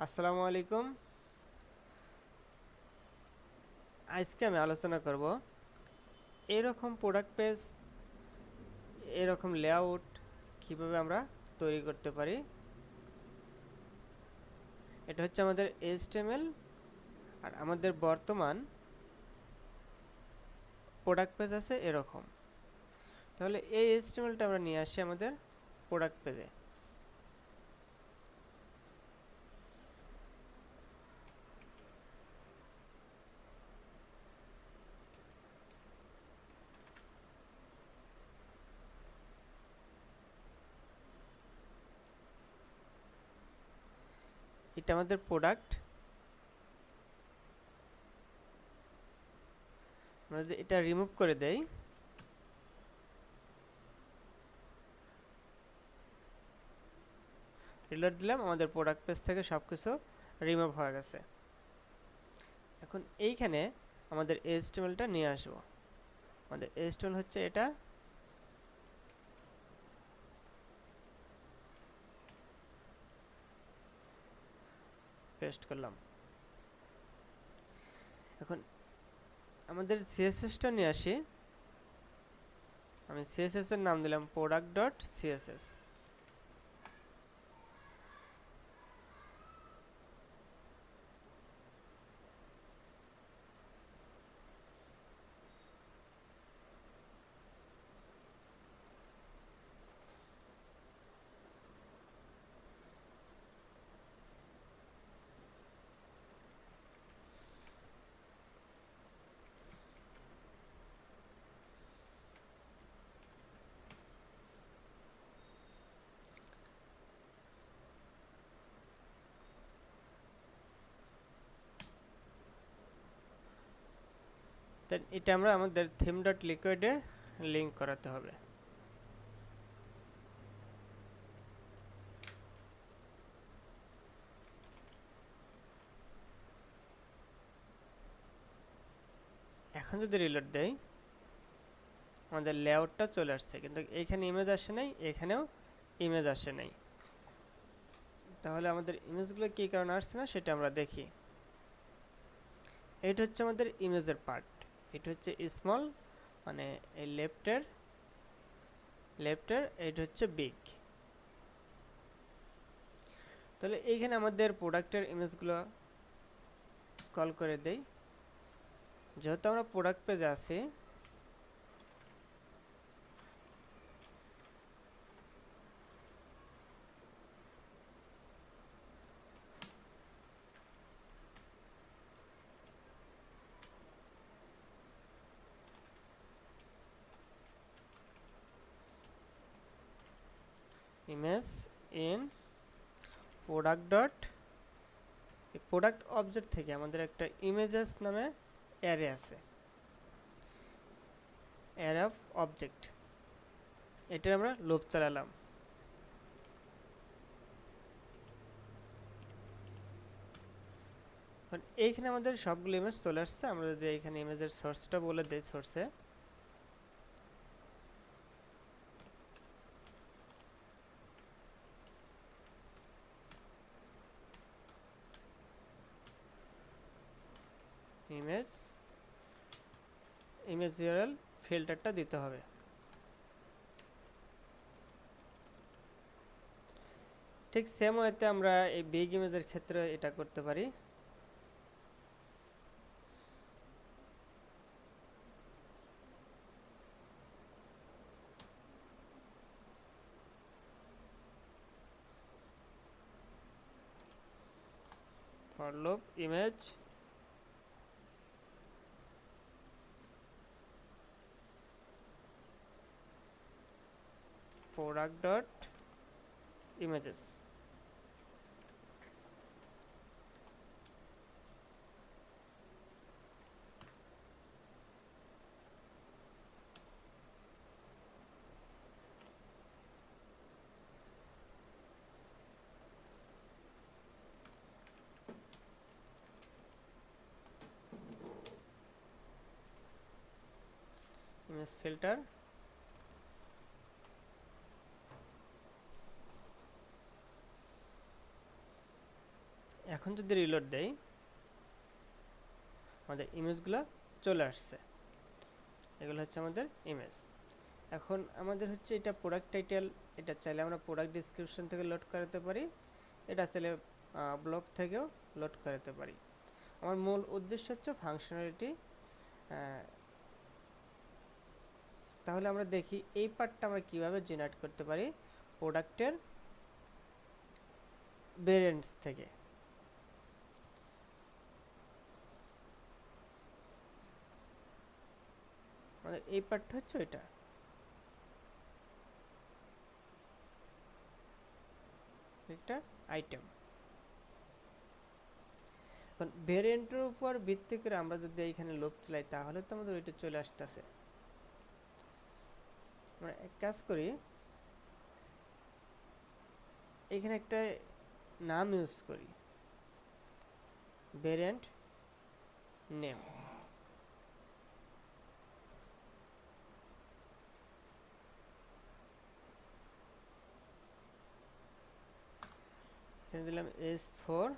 আসসালামু আলাইকুম। আজকে আমি আলোচনা করব এরকম প্রোডাক্ট পেজ, এরকম লেআউট কিভাবে আমরা তৈরি করতে পারি। এটা হচ্ছে আমাদের এইচটিএমএল, আর আমাদের বর্তমান প্রোডাক্ট পেজ আছে এরকম। তাহলে এই এইচটিএমএলটা আমরা নিয়ে আসি আমাদের প্রোডাক্ট পেজে। এটা আমাদের প্রোডাক্ট। আমরা যদি এটা রিমুভ করে দেই, রিলোড দিলাম, আমাদের প্রোডাক্ট পেজ থেকে সব কিছু রিমুভ হয়ে গেছে। এখন এইখানে আমাদের এইচটিএমএলটা নিয়ে আসবো। আমাদের এইচটিএমএল হচ্ছে এটা, পেস্ট করলাম। এখন আমাদের সিএসএসটা নিয়ে আসি। আমি সিএসএস এর নাম দিলাম প্রোডাক্ট ডট সিএসএস। দেন এটা আমরা আমাদের থিম ডট লিকুইডে লিঙ্ক করাতে হবে। এখন যদি রিলোড দেই, আমাদের লেআউটটা চলে আসছে, কিন্তু এইখানে ইমেজ আসে নাই, এখানেও ইমেজ আসে নাই। তাহলে আমাদের ইমেজগুলো কী কারণে আসছে না সেটা আমরা দেখি। এইটা হচ্ছে আমাদের ইমেজের পার্ট। এটা হচ্ছে স্মল, মানে এই লেফটের এইটা হচ্ছে বিগ। তাহলে এইখানে আমাদের প্রোডাক্টের ইমেজগুলো কল করে দেই। যেহেতু আমরা প্রোডাক্ট পেজে আছি, ইমেজ ইন প্রোডাক্ট ডট, এই প্রোডাক্ট অবজেক্ট থেকে আমাদের একটা ইমেজেস নামে অ্যারে আছে, অ্যারে অফ অবজেক্ট। এটার আমরা লুপ চালালাম। এইখানে আমাদের সবগুলো ইমেজ চলে আসছে। আমরা যদি এইখানে ইমেজের সোর্সটা বলে দেই, সোর্সে ইমেজ ইউআরএল ফিল্টারটা দিতে হবে। ঠিক সেম ওয়েতে আমরা এই বিগ ইমেজের ক্ষেত্রে এটা করতে পারি। For loop image product dot images. Image filter, এখন যদি রিলোড দেই আমাদের ইমেজগুলো চলে আসছে। এগুলো হচ্ছে আমাদের ইমেজ। এখন আমাদের হচ্ছে এটা প্রোডাক্ট টাইটেল, এটা চাইলে আমরা প্রোডাক্ট ডিসক্রিপশন থেকে লোড করাতে পারি, এটা চাইলে ব্লগ থেকেও লোড করাতে পারি। আমার মূল উদ্দেশ্য হচ্ছে ফাংশনালিটি। তাহলে আমরা দেখি এই পার্টটা আমরা কিভাবে জেনারেট করতে পারি প্রোডাক্টের ভেরিয়েন্টস থেকে। আমাদের এই পার্টটা হচ্ছে এটা। একটা আইটেম। এখন ভেরিয়েন্টের উপর ভিত্তি করে আমরা যদি এইখানে লুপ চালাই তাহলে তো আমাদের ওইটা চলে আসতেছে। আমরা এক কাজ করি, এখানে একটা নাম ইউজ করি, ভেরিয়েন্ট নেম। এখানে দিলাম S4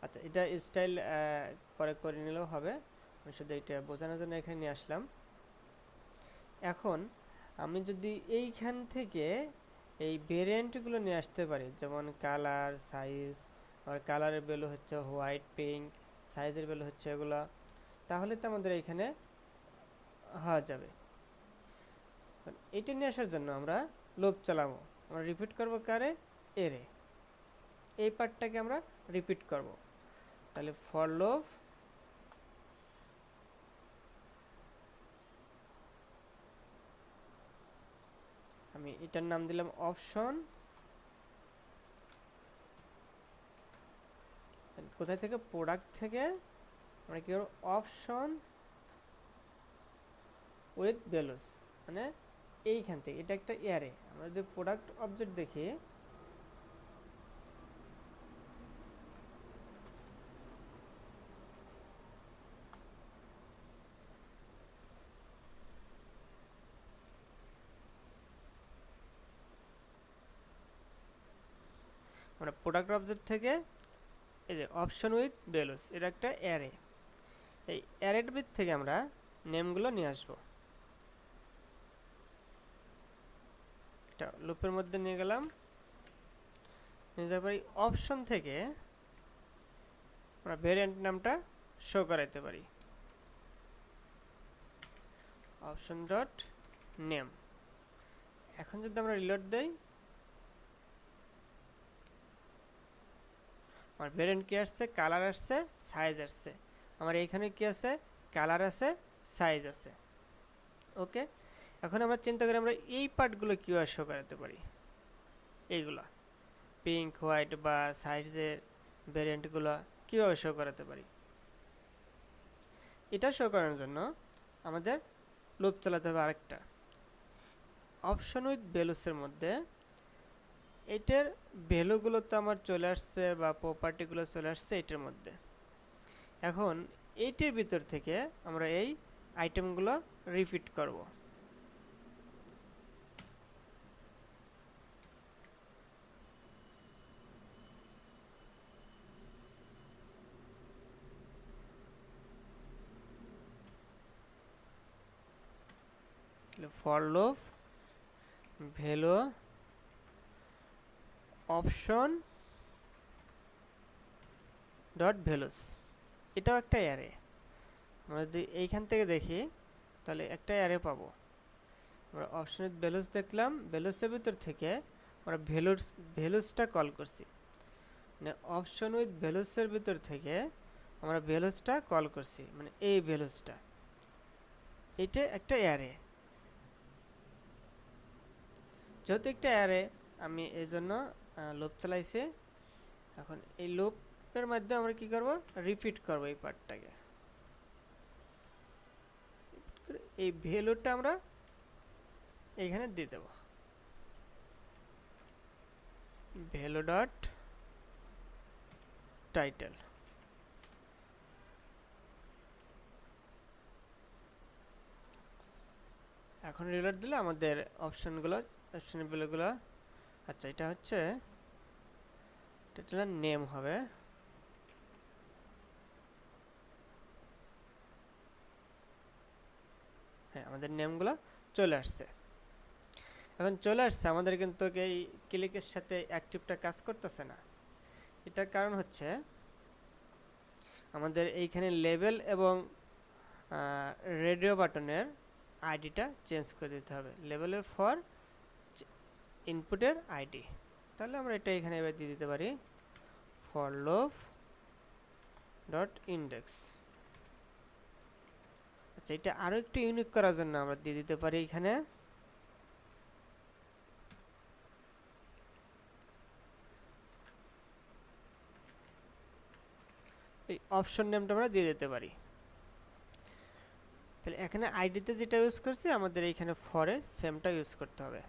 আচ্ছা, এটা স্টাইল পরে করে নিলেও হবে, আমি শুধু এটা বোঝানোর জন্য এখানে নিয়ে আসলাম। এখন আমি যদি এইখান থেকে এই ভেরিয়েন্টগুলো নিয়ে আসতে পারি, যেমন কালার, সাইজ, আর কালারের ভ্যালু হচ্ছে হোয়াইট, পিঙ্ক, সাইজের ভ্যালু হচ্ছে এগুলো, তাহলে তো আমাদের এখানে হওয়া যাবে। এটা নিয়ে আসার জন্য আমরা লুপ চালাবো, আমরা রিপিট করব কারে, এরে, এই পার্টটাকে আমরা রিপিট করব। তাহলে ফর লুপ আমি এটার নাম দিলাম অপশন। কোথায় থেকে, প্রোডাক্ট থেকে আমরা কি করব, অপশনস উইথ ভ্যালুস, মানে এইখান থেকে এটা একটা অ্যারে। আমরা যদি প্রোডাক্ট অবজেক্ট দেখি, আমরা প্রোডাক্ট অবজেক্ট থেকে এই যে অপশন উইথ ভ্যালুস, এটা একটা অ্যারে। এই অ্যারের ভিত থেকে আমরা নেমগুলো নিয়ে আসবো। এটা লুপের মধ্যে নিয়ে গেলাম, নিয়ে যাওয়ার পরে অপশন থেকে আমরা ভেরিয়েন্ট নামটা শো করাইতে পারি, অপশন ডট নেম। এখন যদি আমরা রিলোড দেই, আমার ভেরিয়েন্ট কি আসছে, কালার আসছে, সাইজ আসছে। আমার এইখানে কি আছে, কালার আছে, সাইজ আছে। ওকে, এখন আমরা চিন্তা করি আমরা এই পার্টগুলো কীভাবে শো করাতে পারি। এইগুলা পিঙ্ক, হোয়াইট বা সাইজের ভেরিয়েন্টগুলো কীভাবে শো করাতে পারি। এটা শো করানোর জন্য আমাদের লুপ চালাতে হবে আরেকটা, অপশন উইথ ভ্যালুসের মধ্যে এটার ভ্যালুগুলো তো আমার চলে আসছে বা প্রপার্টিগুলো চলে আসছে এটার মধ্যে। এখন এইটির ভিতর থেকে আমরা এই আইটেমগুলো রিপিট করব। For loop value option dot values, এটাও একটা অ্যারে। আমরা যদি এইখান থেকে দেখি তাহলে একটা অ্যারে পাবো। আমরা অপশন উইথ ভ্যালুস দেখলাম, ভ্যালুসের ভিতর থেকে আমরা ভ্যালুসটা কল করছি, মানে অপশন উইথ ভ্যালুসের ভিতর থেকে আমরা ভ্যালুসটা কল করছি, মানে এই ভ্যালুসটা, এটা একটা অ্যারে। যেহেতু একটা অ্যারে আমি এই জন্য লুপ চালাইছি। এখন এই লুপের মাধ্যমে আমরা কি করব, রিপিট করব এই পার্টটাকে। এই ভ্যালুটা আমরা এইখানে দিয়ে দেব ভ্যালু ডট টাইটেল। এখন রিলোড দিলে আমাদের অপশনগুলো আচ্ছা এটা হচ্ছে টাইটেলের নেম হবে। হ্যাঁ আমাদের নেমগুলো চলে আসছে। এখন চলে আসছে, আমাদের কিন্তু এই ক্লিকের সাথে অ্যাক্টিভটা কাজ করতেছে না। এটার কারণ হচ্ছে আমাদের এইখানে লেবেল এবং রেডিও বাটনের আইডিটা চেঞ্জ করে দিতে হবে, লেবেলের ফর ইনপুটের আইডি। তাহলে আমরা এটা এখানে এবার দিয়ে দিতে পারি ফর লোভ ডট ইন্ডেক্স। আচ্ছা এটা আরও একটু ইউনিক করার জন্য আমরা দিয়ে দিতে পারি এখানে এই অপশন নেমটা আমরা দিয়ে দিতে পারি। তাহলে এখানে আইডিতে যেটা ইউজ করছি আমাদের এইখানে ফরে সেমটা ইউজ করতে হবে।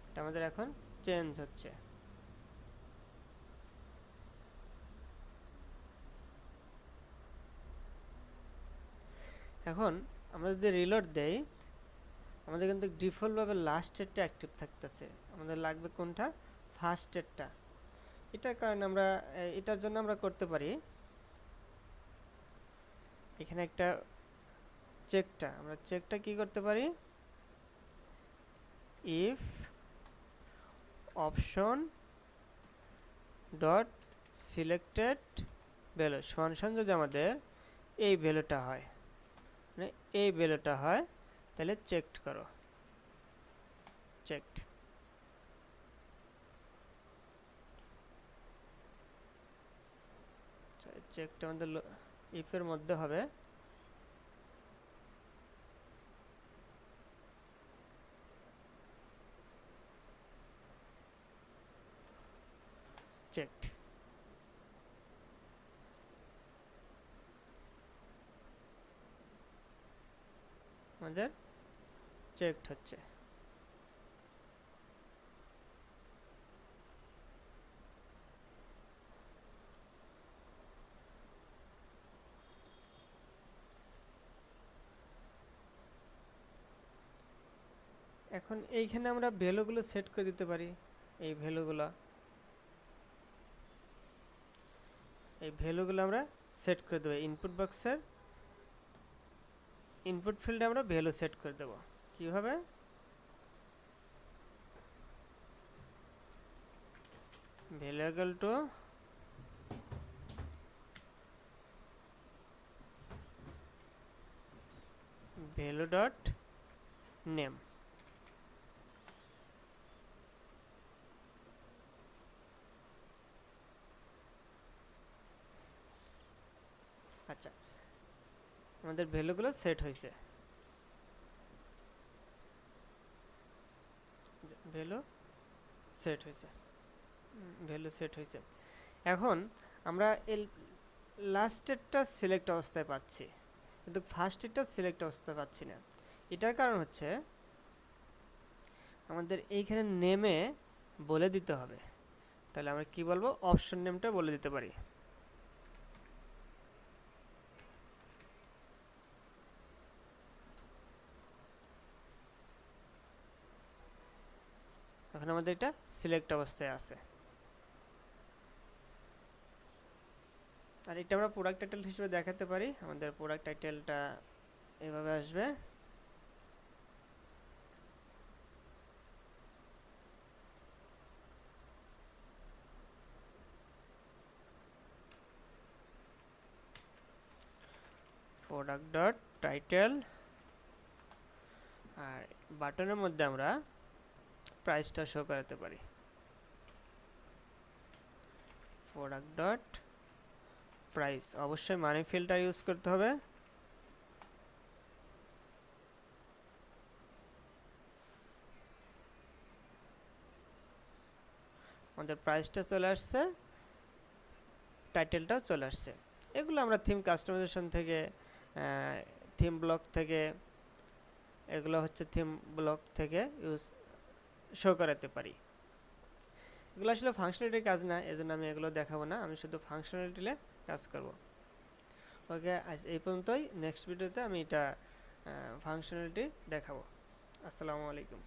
এটা আমাদের এখন চেঞ্জ হচ্ছে। এখন আমরা যদি রিলোড দেই আমাদের কিন্তু ডিফল্টভাবে লাস্ট স্টেটটা অ্যাক্টিভ থাকতেছে, আমাদের লাগবে কোনটা ফার্স্ট স্টেটটা। এটার কারণে আমরা এটার জন্য আমরা করতে পারি এখানে একটা চেকটা কি করতে পারি if option dot selected value সমান যদি আমাদের এই ভ্যালুটা হয়, মানে এই ভ্যালুটা হয় তাহলে চেকড করো, চেকড। চেকটা আমাদের ইফের মধ্যে হবে চেকড। আমাদের চেকড হচ্ছে। এখন এইখানে আমরা ভ্যালুগুলো সেট করে দিতে পারি। এই ভ্যালুগুলো আমরা সেট করে দেবো ইনপুট বক্সের ইনপুট ফিল্ডে আমরা ভ্যালু সেট করে দেব। কিভাবে value equal to value dot name. আচ্ছা আমাদের ভ্যালুগুলো সেট হয়েছে, ভ্যালু সেট হয়েছে, এখন আমরা এই লাস্টেরটা সিলেক্ট অবস্থায় পাচ্ছি কিন্তু ফার্স্টেরটা সিলেক্ট অবস্থায় পাচ্ছি না। এটার কারণ হচ্ছে আমাদের এইখানে নেমে বলে দিতে হবে। তাহলে আমরা কি বলবো অপশন নেমটা বলে দিতে পারি। এখন আমাদের এটা সিলেক্ট অবস্থায় আছে। আর এটা আমরা প্রোডাক্ট টাইটেল হিসেবে দেখাতে পারি। আমাদের প্রোডাক্ট টাইটেলটা এভাবে আসবে, প্রোডাক্ট ডট টাইটেল। আর বাটনের মধ্যে আমরা প্রাইসটা শো করাতে পারি প্রোডাক্ট ডট প্রাইস। অবশ্যই মানি ফিল্টার ইউজ করতে হবে। আমাদের প্রাইসটা চলে আসছে, টাইটেলটাও চলে আসছে। এগুলো আমরা থিম কাস্টমাইজেশন থেকে, থিম ব্লক থেকে, এগুলো হচ্ছে থিম ব্লক থেকে শো করাতে পারি। এগুলো আসলে ফাংশনালিটির কাজ না, এজন্য আমি এগুলো দেখাবো না, আমি শুধু ফাংশনালিটিতে কাজ করব। ওকে, আজ এই পর্যন্তই। নেক্সট ভিডিওতে আমি এটা ফাংশনালিটি দেখাবো। আসসালামু আলাইকুম।